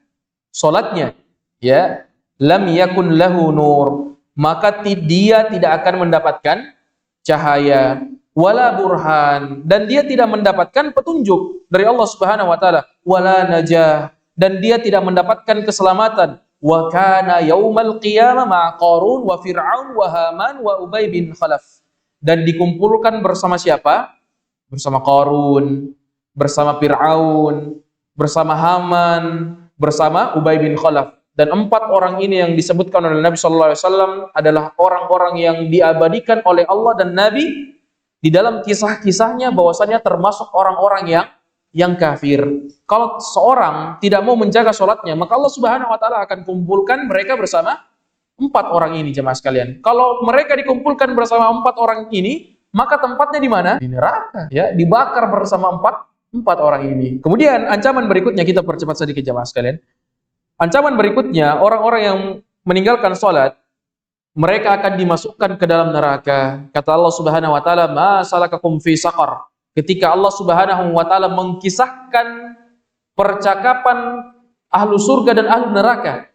sholatnya. Ya, lam yakun lahu nur. Maka dia tidak akan mendapatkan cahaya, wala burhan, dan dia tidak mendapatkan petunjuk dari Allah Subhanahu wa taala, wala najah, dan dia tidak mendapatkan keselamatan. Wa kana yaumal qiyamah ma'a Qarun wa Fir'aun wa Haman wa Ubay bin Khalaf. Dan dikumpulkan bersama siapa? Bersama Qarun, bersama Fir'aun, bersama Haman, bersama Ubay bin Khalaf. Dan 4 orang ini yang disebutkan oleh Nabi sallallahu alaihi wasallam adalah orang-orang yang diabadikan oleh Allah dan Nabi di dalam kisah-kisahnya bahwasanya termasuk orang-orang yang kafir. Kalau seorang tidak mau menjaga sholatnya, maka Allah Subhanahu wa taala akan kumpulkan mereka bersama 4 orang ini jemaah sekalian. Kalau mereka dikumpulkan bersama 4 orang ini, maka tempatnya di mana? Di neraka, ya, dibakar bersama 4 orang ini. Kemudian ancaman berikutnya, kita percepat sedikit jemaah sekalian. Ancaman berikutnya, orang-orang yang meninggalkan sholat, mereka akan dimasukkan ke dalam neraka. Kata Allah Subhanahu wa taala, "Ma salakakum fi saqar." Ketika Allah Subhanahu wa taala mengkisahkan percakapan ahlu surga dan ahlu neraka.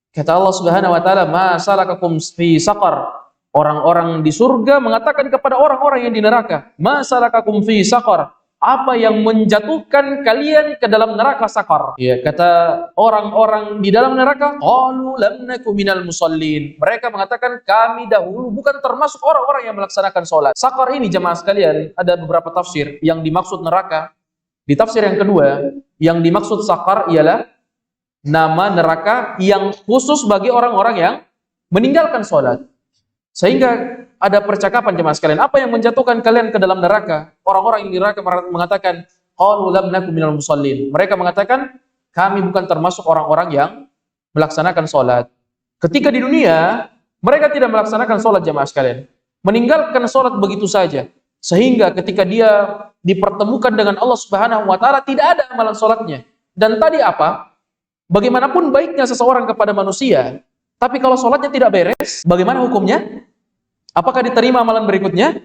Kata Allah Subhanahu wa taala, "Ma salakakum fi saqar." Orang-orang di surga mengatakan kepada orang-orang yang di neraka, "Ma salakakum fi saqar." Apa yang menjatuhkan kalian ke dalam neraka sakar? Ya, kata orang-orang di dalam neraka, qalu lam naku minal musallin. Mereka mengatakan kami dahulu bukan termasuk orang-orang yang melaksanakan sholat. Sakar ini jemaah sekalian, ada beberapa tafsir yang dimaksud neraka. Di tafsir yang kedua, yang dimaksud sakar ialah nama neraka yang khusus bagi orang-orang yang meninggalkan sholat. Sehingga ada percakapan jemaah sekalian, apa yang menjatuhkan kalian ke dalam neraka? Orang-orang yang di neraka mengatakan, qalu lam naku minal musallin. Mereka mengatakan, kami bukan termasuk orang-orang yang melaksanakan sholat. Ketika di dunia, mereka tidak melaksanakan sholat jemaah sekalian. Meninggalkan sholat begitu saja. Sehingga ketika dia dipertemukan dengan Allah Subhanahu wa taala, tidak ada amalan sholatnya. Dan tadi apa? Bagaimanapun baiknya seseorang kepada manusia, tapi kalau sholatnya tidak beres, bagaimana hukumnya? Apakah diterima amalan berikutnya?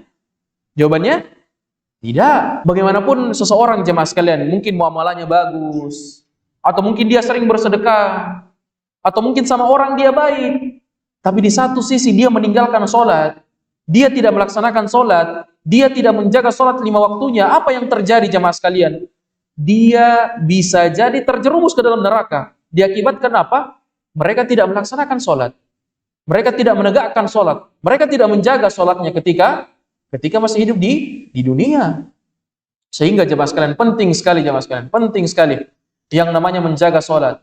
Jawabannya, tidak. Bagaimanapun seseorang jemaah sekalian, mungkin muamalahnya bagus, atau mungkin dia sering bersedekah, atau mungkin sama orang dia baik, tapi di satu sisi dia meninggalkan sholat, dia tidak melaksanakan sholat, dia tidak menjaga sholat 5 waktunya, apa yang terjadi jamaah sekalian? Dia bisa jadi terjerumus ke dalam neraka. Diakibatkan apa? Mereka tidak melaksanakan sholat. Mereka tidak menegakkan sholat. Mereka tidak menjaga sholatnya ketika masih hidup di dunia. Sehingga jemaah sekalian, penting sekali jemaah sekalian, penting sekali yang namanya menjaga sholat,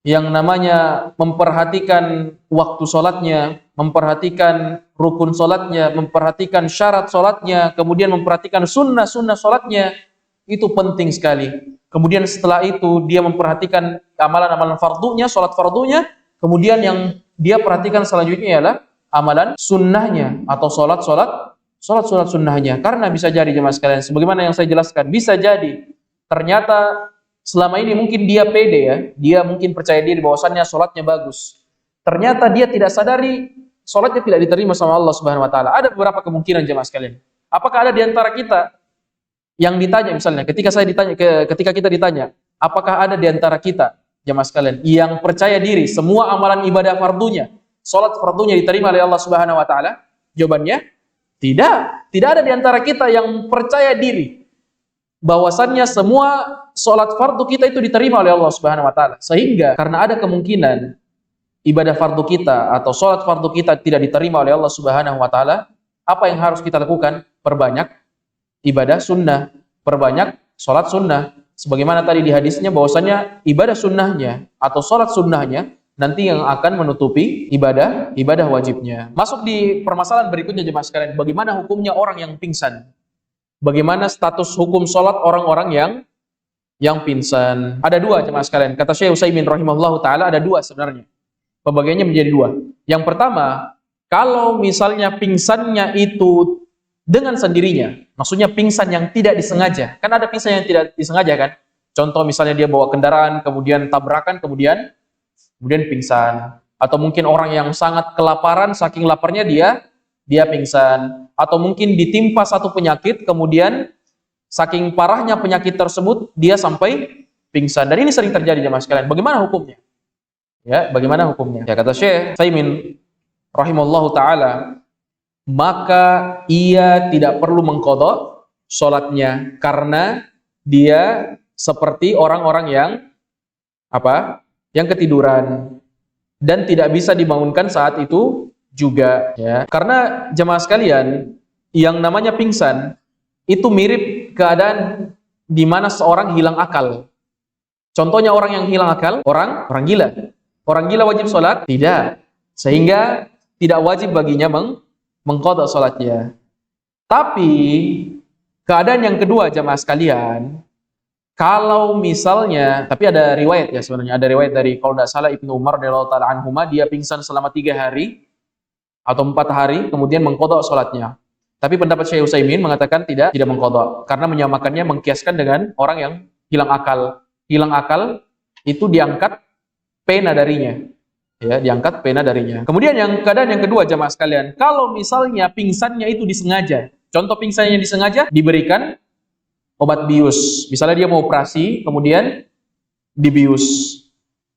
yang namanya memperhatikan waktu sholatnya, memperhatikan rukun sholatnya, memperhatikan syarat sholatnya, kemudian memperhatikan sunnah-sunnah sholatnya, itu penting sekali. Kemudian setelah itu dia memperhatikan amalan-amalan fardunya, sholat fardunya, kemudian yang dia perhatikan selanjutnya ialah amalan sunnahnya atau sholat sunnahnya. Karena bisa jadi jemaah sekalian, sebagaimana yang saya jelaskan, bisa jadi ternyata selama ini mungkin dia pede ya, dia mungkin percaya diri bahwasannya sholatnya bagus. Ternyata dia tidak sadari sholatnya tidak diterima sama Allah Subhanahu Wa Taala. Ada beberapa kemungkinan jemaah sekalian. Apakah ada di antara kita yang ditanya misalnya, ketika kita ditanya, apakah ada di antara kita jemaah sekalian yang percaya diri semua amalan ibadah fardunya, sholat fardunya diterima oleh Allah Subhanahu Wa Taala? Jawabannya tidak. Tidak ada di antara kita yang percaya diri bahwasannya semua sholat fardu kita itu diterima oleh Allah Subhanahu Wa Taala. Sehingga karena ada kemungkinan ibadah fardu kita atau sholat fardu kita tidak diterima oleh Allah Subhanahu Wa Taala, apa yang harus kita lakukan? Perbanyak ibadah sunnah, perbanyak sholat sunnah. Sebagaimana tadi di hadisnya bahwasannya ibadah sunnahnya atau sholat sunnahnya nanti yang akan menutupi ibadah wajibnya. Masuk di permasalahan berikutnya jemaah sekalian, bagaimana hukumnya orang yang pingsan? Bagaimana status hukum sholat orang-orang yang pingsan? Ada dua jemaah sekalian. Kata Syekh Utsaimin rahimahullahu taala ada dua sebenarnya. Pembagiannya menjadi dua. Yang pertama, kalau misalnya pingsannya itu dengan sendirinya, maksudnya pingsan yang tidak disengaja. Kan ada pingsan yang tidak disengaja kan? Contoh misalnya dia bawa kendaraan, kemudian tabrakan, kemudian pingsan. Atau mungkin orang yang sangat kelaparan, saking laparnya dia pingsan. Atau mungkin ditimpa satu penyakit, kemudian saking parahnya penyakit tersebut, dia sampai pingsan. Dan ini sering terjadi jemaah sekalian. Bagaimana hukumnya? Ya, bagaimana hukumnya? Ya, kata Syekh Utsaimin rahimahullahu taala, maka ia tidak perlu mengqadha sholatnya karena dia seperti orang-orang yang yang ketiduran dan tidak bisa dibangunkan saat itu juga ya. Karena jemaah sekalian, yang namanya pingsan itu mirip keadaan di mana seorang hilang akal. Contohnya orang yang hilang akal, orang gila. Orang gila wajib sholat? Tidak. Sehingga tidak wajib baginya mengqadha sholatnya. Tapi keadaan yang kedua jamaah sekalian, kalau misalnya, tapi ada riwayat ya sebenarnya, ada riwayat dari kalau tidak salah Ibnu Umar radhiyallahu taala anhuma, dia pingsan selama 3 hari atau 4 hari, kemudian mengqadha sholatnya. Tapi pendapat Syekh Utsaimin mengatakan tidak mengqadha, karena menyamakannya, mengkiaskan dengan orang yang hilang akal. Hilang akal itu diangkat pena darinya. Ya, diangkat pena darinya. Kemudian keadaan yang kedua jamaah sekalian, kalau misalnya pingsannya itu disengaja. Contoh pingsannya disengaja, diberikan obat bius. Misalnya dia mau operasi, kemudian dibius.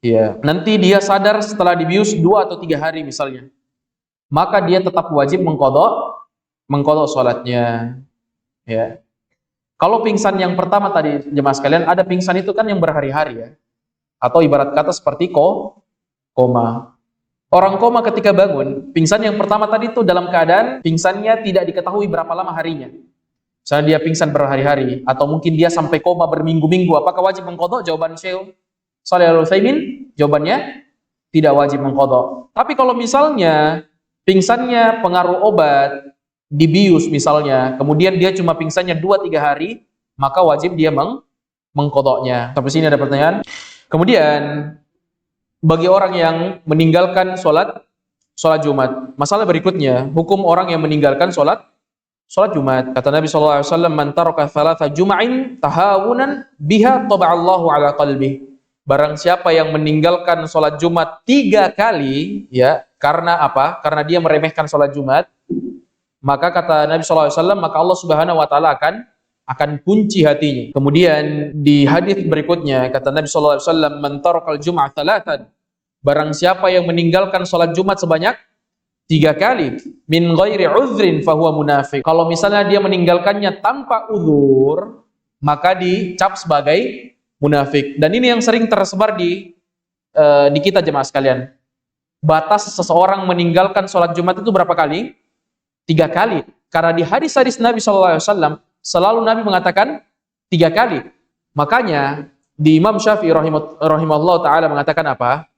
Ya, nanti dia sadar setelah dibius 2 atau 3 hari misalnya. Maka dia tetap wajib mengqadha sholatnya. Ya. Kalau pingsan yang pertama tadi jemaah sekalian, ada pingsan itu kan yang berhari-hari ya. Atau ibarat kata seperti koma. Orang koma ketika bangun, pingsan yang pertama tadi itu dalam keadaan pingsannya tidak diketahui berapa lama harinya. Misalnya dia pingsan berhari-hari, atau mungkin dia sampai koma berminggu-minggu, apakah wajib mengqadha? Jawaban Syekh Shalih Al-Utsaimin, jawabannya tidak wajib mengqadha. Tapi kalau misalnya pingsannya pengaruh obat, dibius misalnya, kemudian dia cuma pingsannya 2-3 hari, maka wajib dia mengqadhanya. Sampai sini ada pertanyaan? Kemudian bagi orang yang meninggalkan sholat Jumat, masalah berikutnya, hukum orang yang meninggalkan sholat Jumat. Kata Nabi SAW, man taraka thalatha jum'in tahawunan biha taba'allahu ala qalbih. Barang siapa yang meninggalkan sholat Jumat 3 kali, ya, karena apa? Karena dia meremehkan sholat Jumat, maka kata Nabi SAW, maka Allah Subhanahu Wa Taala akan kunci hatinya. Kemudian di hadis berikutnya kata Nabi SAW, man tarakal jum'ah thalathan, barang siapa yang meninggalkan sholat Jumat sebanyak 3 kali. Min ghairi uzrin fahuwa munafiq. Kalau misalnya dia meninggalkannya tanpa uzur, maka dicap sebagai munafik. Dan ini yang sering tersebar di kita jemaah sekalian. Batas seseorang meninggalkan sholat Jumat itu berapa kali? 3 kali. Karena di hadis-hadis Nabi SAW selalu Nabi mengatakan 3 kali. Makanya di Imam Syafi'i rahimahullah ta'ala mengatakan apa?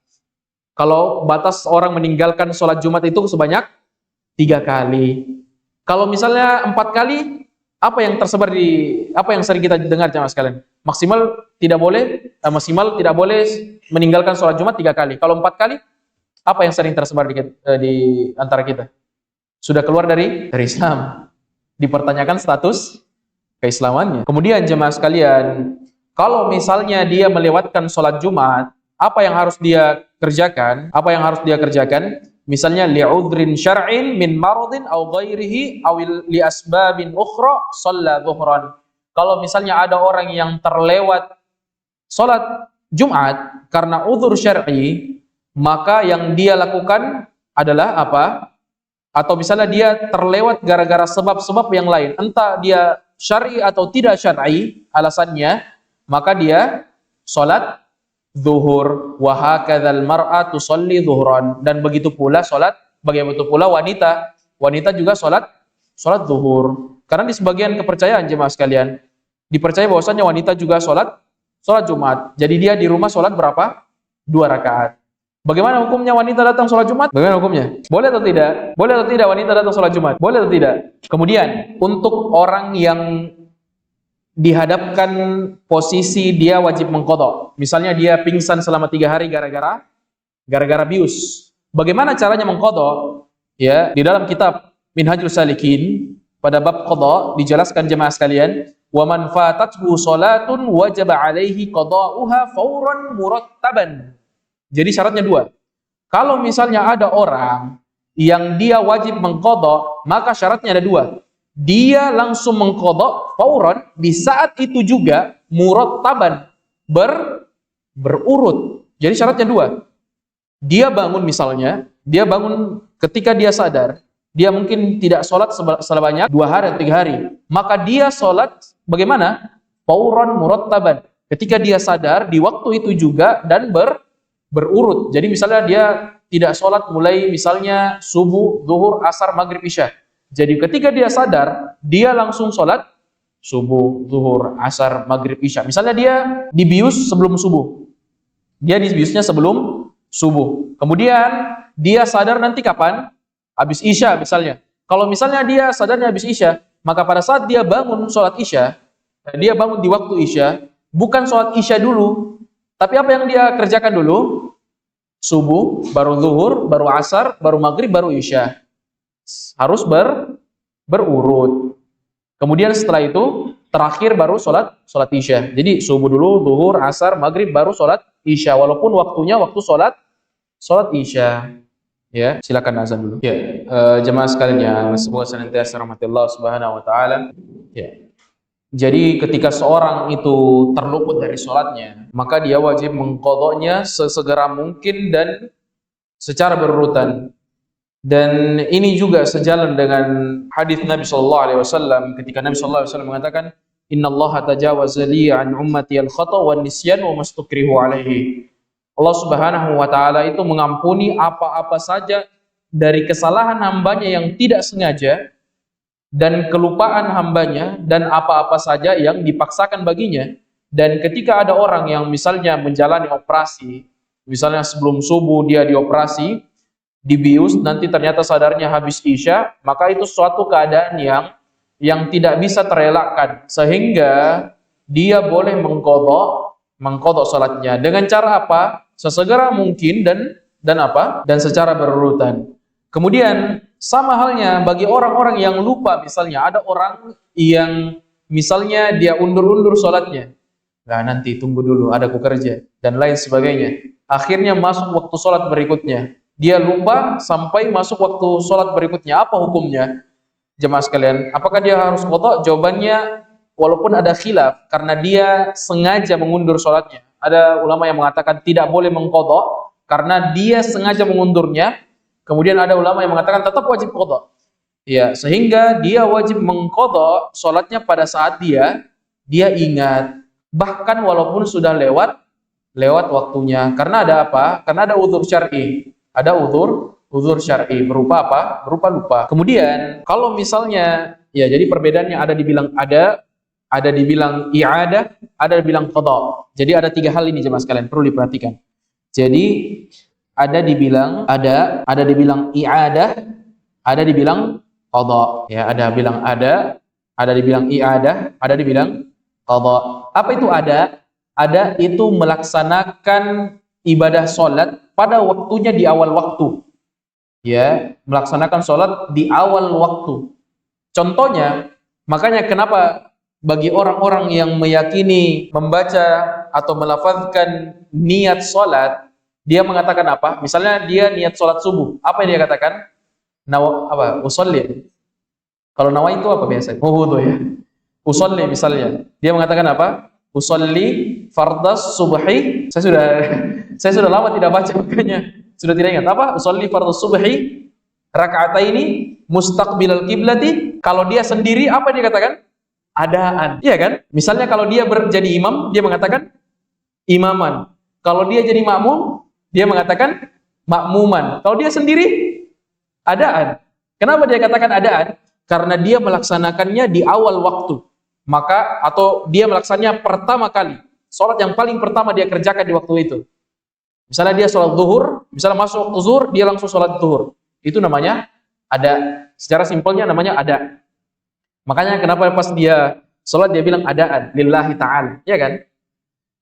Kalau batas orang meninggalkan sholat Jumat itu sebanyak 3 kali. Kalau misalnya 4 kali, apa yang tersebar apa yang sering kita dengar jemaah sekalian? Maksimal tidak boleh meninggalkan sholat Jumat 3 kali. Kalau 4 kali, apa yang sering tersebar di antara kita? Sudah keluar dari Islam. Dipertanyakan status keislamannya. Kemudian jemaah sekalian, kalau misalnya dia melewatkan sholat Jumat, apa yang harus dia kerjakan? Misalnya li'udhrin syar'in min maradin aw ghairihi aw li asbabin ukhra shalla dhuhran. Kalau misalnya ada orang yang terlewat sholat Jumat karena uzur syar'i, maka yang dia lakukan adalah apa? Atau misalnya dia terlewat gara-gara sebab-sebab yang lain, entah dia syar'i atau tidak syar'i alasannya, maka dia sholat zuhur. Wa hakadzal mar'atu tusalli zuhran. Dan begitu pula wanita juga sholat zuhur. Karena di sebagian kepercayaan jemaah sekalian dipercaya bahwasanya wanita juga sholat Jumat. Jadi dia di rumah sholat berapa? 2 rakaat. Bagaimana hukumnya wanita datang sholat Jumat? Bagaimana hukumnya? Boleh atau tidak? Boleh atau tidak wanita datang sholat Jumat? Boleh atau tidak? Kemudian untuk orang yang dihadapkan posisi dia wajib mengqadha. Misalnya dia pingsan selama 3 hari gara-gara bius. Bagaimana caranya mengqadha? Ya, di dalam kitab Minhajul Salikin pada bab qadha dijelaskan jemaah sekalian, wa man fatathu shalatun wajaba alaihi qada'uha fawran murattaban. Jadi syaratnya 2. Kalau misalnya ada orang yang dia wajib mengqadha, maka syaratnya ada 2. Dia langsung mengqadha fauran, di saat itu juga murattaban, berurut. Jadi syaratnya 2. Dia bangun ketika dia sadar, dia mungkin tidak sholat sebanyak 2 hari atau 3 hari. Maka dia sholat bagaimana? Fauran murattaban. Ketika dia sadar, di waktu itu juga dan berurut. Jadi misalnya dia tidak sholat mulai misalnya subuh, zuhur, asar, maghrib, isya. Jadi ketika dia sadar, dia langsung sholat subuh, zuhur, asar, maghrib, isya. Misalnya dia dibius sebelum subuh. Dia dibiusnya sebelum subuh. Kemudian dia sadar nanti kapan? Habis isya misalnya. Kalau misalnya dia sadarnya habis isya, maka pada saat dia bangun sholat isya, dia bangun di waktu isya, bukan sholat isya dulu, tapi apa yang dia kerjakan dulu? Subuh, baru zuhur, baru asar, baru maghrib, baru isya. Harus berurut. Kemudian setelah itu terakhir baru sholat isya. Jadi subuh dulu, zuhur, asar, maghrib, baru sholat isya. Walaupun waktunya waktu sholat isya. Ya, silakan azan dulu. Ya, jemaah sekalian, semoga senantiasa rahmat Allah Subhanahu wa taala. Ya. Jadi ketika seorang itu terluput dari sholatnya, maka dia wajib mengqadhanya sesegera mungkin dan secara berurutan. Dan ini juga sejalan dengan hadis Nabi sallallahu alaihi wasallam ketika Nabi sallallahu alaihi wasallam mengatakan, "Innallaha tajawaza li an ummati al-khata' wan nisyan wa mastukrihu alaihi." Allah Subhanahu wa taala itu mengampuni apa-apa saja dari kesalahan hambanya yang tidak sengaja dan kelupaan hambanya dan apa-apa saja yang dipaksakan baginya. Dan ketika ada orang yang misalnya menjalani operasi, misalnya sebelum subuh dia dioperasi, dibius, nanti ternyata sadarnya habis isya, maka itu suatu keadaan yang tidak bisa terelakkan, sehingga dia boleh mengqadha salatnya dengan cara apa? Sesegera mungkin dan secara berurutan. Kemudian sama halnya bagi orang-orang yang lupa, misalnya ada orang yang misalnya dia undur-undur sholatnya, nah nanti tunggu dulu, ada ku kerja dan lain sebagainya. Akhirnya masuk waktu sholat berikutnya, dia lupa sampai masuk waktu sholat berikutnya. Apa hukumnya? Jemaah sekalian, apakah dia harus qadha? Jawabannya walaupun ada khilaf, karena dia sengaja mengundur sholatnya. Ada ulama yang mengatakan tidak boleh mengqadha karena dia sengaja mengundurnya. Kemudian ada ulama yang mengatakan tetap wajib qadha. Ya, sehingga dia wajib mengqadha salatnya pada saat dia ingat, bahkan walaupun sudah lewat waktunya. Karena ada apa? Karena ada uzur syar'i. Ada uzur syar'i berupa apa? Berupa lupa. Kemudian kalau misalnya ya, jadi perbedaannya ada dibilang ada dibilang i'adah, ada dibilang qadha. Jadi ada 3 hal ini jemaah sekalian perlu diperhatikan. Jadi ada dibilang i'adah, ada dibilang qadha. Ya, ada dibilang i'adah, ada dibilang qadha. Apa itu ada? Ada itu melaksanakan ibadah sholat pada waktunya di awal waktu. Ya, melaksanakan sholat di awal waktu. Contohnya, makanya kenapa bagi orang-orang yang meyakini membaca atau melafazkan niat sholat, dia mengatakan apa? Misalnya dia niat sholat subuh, apa yang dia katakan? Usolli. Kalau nawa itu apa biasanya? Wudu ya. Usolli misalnya, dia mengatakan apa? Usolli fardas subhi. Saya sudah lama tidak baca, makanya sudah tidak ingat. Apa? Usolli fardas subhi raka'ataini mustaqbilal kiblati. Kalau dia sendiri apa dia katakan? Adaan. Iya kan? Misalnya kalau dia jadi imam, dia mengatakan imaman. Kalau dia jadi makmum, dia mengatakan makmuman. Kalau dia sendiri, adaan. Kenapa dia katakan adaan? Karena dia melaksanakannya di awal waktu. Maka atau dia melaksanakannya pertama kali. Salat yang paling pertama dia kerjakan di waktu itu. Misalnya dia sholat zuhur, misalnya masuk waktu zuhur, dia langsung sholat zuhur. Itu namanya ada. Secara simpelnya namanya ada. Makanya kenapa pas dia sholat dia bilang adaan lillahi ta'ala, ya kan?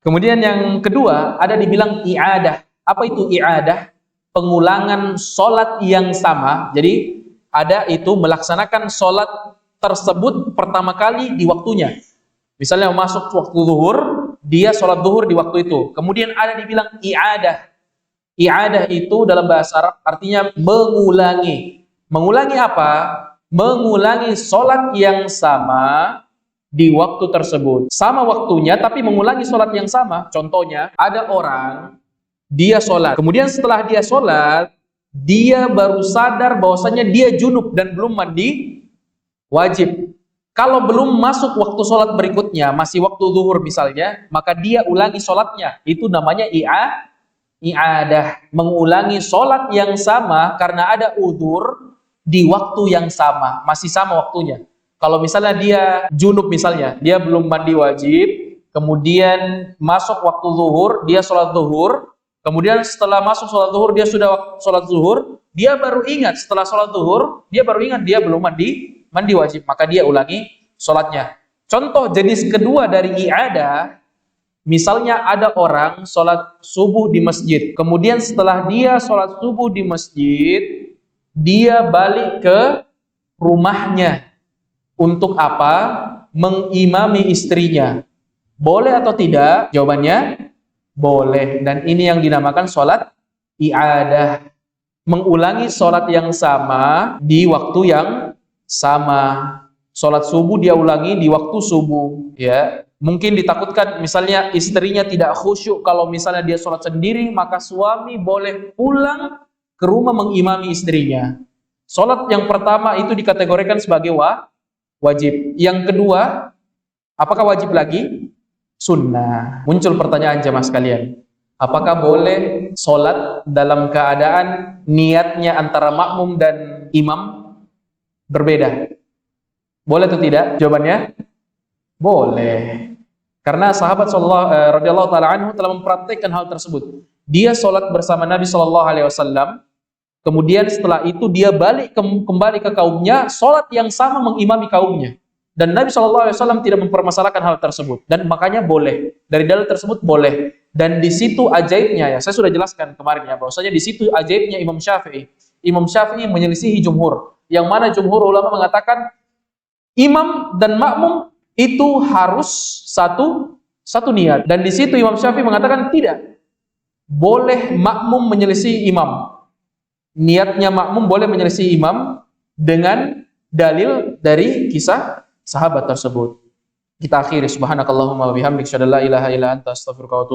Kemudian yang kedua ada dibilang i'adah. Apa itu i'adah? Pengulangan sholat yang sama. Jadi ada itu melaksanakan sholat tersebut pertama kali di waktunya. Misalnya masuk waktu zuhur, dia sholat zuhur di waktu itu. Kemudian ada dibilang i'adah. I'adah itu dalam bahasa Arab artinya mengulangi. Mengulangi apa? Mengulangi sholat yang sama di waktu tersebut. Sama waktunya tapi mengulangi sholat yang sama. Contohnya ada orang, dia sholat. Kemudian setelah dia sholat, dia baru sadar bahwasanya dia junub dan belum mandi wajib. Kalau belum masuk waktu sholat berikutnya, masih waktu zuhur misalnya, maka dia ulangi sholatnya. Itu namanya i'adah. Mengulangi sholat yang sama karena ada uzur di waktu yang sama, masih sama waktunya. Kalau misalnya dia junub misalnya, dia belum mandi wajib, kemudian masuk waktu zuhur, dia sholat zuhur, kemudian setelah masuk sholat zuhur, dia sudah sholat zuhur, dia baru ingat setelah sholat zuhur, dia baru ingat dia belum mandi wajib, maka dia ulangi sholatnya. Contoh jenis kedua dari i'adah, misalnya ada orang sholat subuh di masjid, kemudian setelah dia sholat subuh di masjid, dia balik ke rumahnya. Untuk apa? Mengimami istrinya. Boleh atau tidak? Jawabannya boleh. Dan ini yang dinamakan sholat i'adah. Mengulangi sholat yang sama di waktu yang sama. Sholat subuh dia ulangi di waktu subuh. Ya, mungkin ditakutkan misalnya istrinya tidak khusyuk. Kalau misalnya dia sholat sendiri, maka suami boleh pulang ke rumah mengimami istrinya. Sholat yang pertama itu dikategorikan sebagai wajib. Yang kedua, apakah wajib lagi? Sunnah. Muncul pertanyaan jemaah sekalian. Apakah boleh sholat dalam keadaan niatnya antara makmum dan imam berbeda? Boleh atau tidak? Jawabannya boleh. Karena sahabat radhiyallahu taala anhu telah mempraktikkan hal tersebut. Dia sholat bersama Nabi sallallahu alaihi wasallam. Kemudian setelah itu dia balik kembali ke kaumnya, sholat yang sama mengimami kaumnya. Dan Nabi SAW tidak mempermasalahkan hal tersebut. Dan makanya boleh. Dari dalil tersebut boleh. Dan di situ ajaibnya ya, saya sudah jelaskan kemarin ya, bahwasanya di situ ajaibnya Imam Syafi'i. Imam Syafi'i menyelisihi jumhur. Yang mana jumhur ulama mengatakan imam dan makmum itu harus satu niat. Dan di situ Imam Syafi'i mengatakan tidak. Boleh makmum menyelisihi imam. Niatnya makmum boleh menyelisih imam dengan dalil dari kisah sahabat tersebut. Kita akhiri subhanakallahumma wa bihamdika asyhadu an la ilaha illa anta astaghfiruka wa atubu